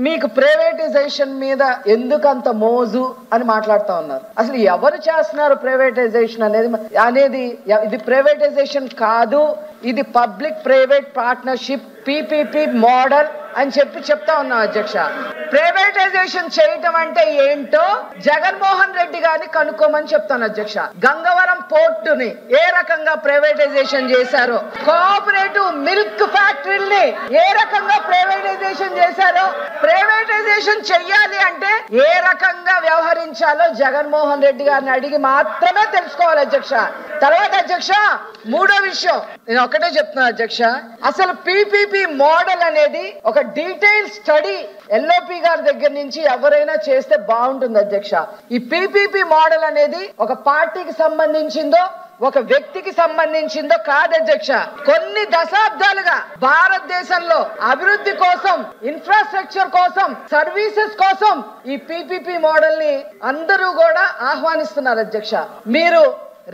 మీకు ప్రైవేటైజేషన్ మీద ఎందుకంత మోజు అని మాట్లాడుతూ ఉన్నారు. అసలు ఎవరు చేస్తున్నారు ప్రైవేటైజేషన్ అనేది ఇది ప్రైవేటైజేషన్ కాదు, ఇది public private partnership PPP model అని చెప్తా ఉన్నాం అధ్యక్ష. ప్రైవేటైజేషన్ చేయటం అంటే ఏంటో జగన్మోహన్ రెడ్డి గారిని కనుక్కోమని చెప్తాను అధ్యక్ష. గంగవరం పోర్టుని ఏ రకంగా ప్రైవేటైజేషన్ చేశారో, కోఆపరేటివ్ మిల్క్ ఫ్యాక్టరీని ఏ రకంగా ప్రైవేటైజేషన్ చేశారో, ప్రైవేటైజేషన్ చెయ్యాలి అంటే ఏ రకంగా వ్యవహరించాలో జగన్మోహన్ రెడ్డి గారిని అడిగి మాత్రమే తెలుసుకోవాలి అధ్యక్ష. తర్వాత అధ్యక్ష, మూడో విషయం నేను ఒకటే చెప్తున్నా అధ్యక్ష, అసలు PPP మోడల్ అనేది ఒక డీటెయిల్ స్టడీ LOP గారి దగ్గర నుంచి ఎవరైనా చేస్తే బాగుంటుంది అధ్యక్ష. ఈ PPP మోడల్ అనేది ఒక పార్టీకి సంబంధించిందో ఒక వ్యక్తికి సంబంధించిందో కాదు అధ్యక్ష. కొన్ని దశాబ్దాలుగా భారతదేశంలో అభివృద్ధి కోసం, ఇన్ఫ్రాస్ట్రక్చర్ కోసం, సర్వీసెస్ కోసం ఈ PPP మోడల్ ని అందరూ కూడా ఆహ్వానిస్తున్నారు అధ్యక్ష. మీరు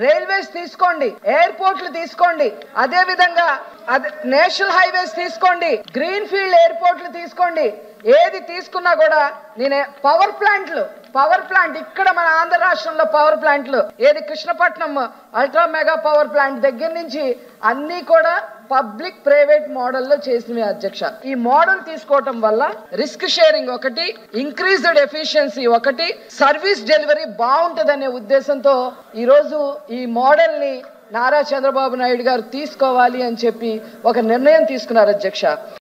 రైల్వేస్ తీసుకోండి, ఎయిర్పోర్ట్లు తీసుకోండి, అదే విధంగా నేషనల్ హైవేస్ తీసుకోండి, గ్రీన్ ఫీల్డ్ ఎయిర్పోర్ట్లు తీసుకోండి, ఏది తీసుకున్నా కూడా నేనే పవర్ ప్లాంట్ ఇక్కడ మన ఆంధ్ర రాష్ట్రంలో పవర్ ప్లాంట్లు ఏది Krishnapatnam ultra mega power plant దగ్గర నుంచి అన్ని కూడా పబ్లిక్ ప్రైవేట్ మోడల్లో చేసినవి అధ్యక్ష. ఈ మోడల్ తీసుకోవటం వల్ల రిస్క్ షేరింగ్ ఒకటి, ఇంక్రీజ్డ్ ఎఫిషియన్సీ ఒకటి, సర్వీస్ డెలివరీ బాగుంటదనే ఉద్దేశంతో ఈ రోజు ఈ మోడల్ ని నారా చంద్రబాబు నాయుడు గారు తీసుకోవాలి అని చెప్పి ఒక నిర్ణయం తీసుకున్నారు అధ్యక్ష.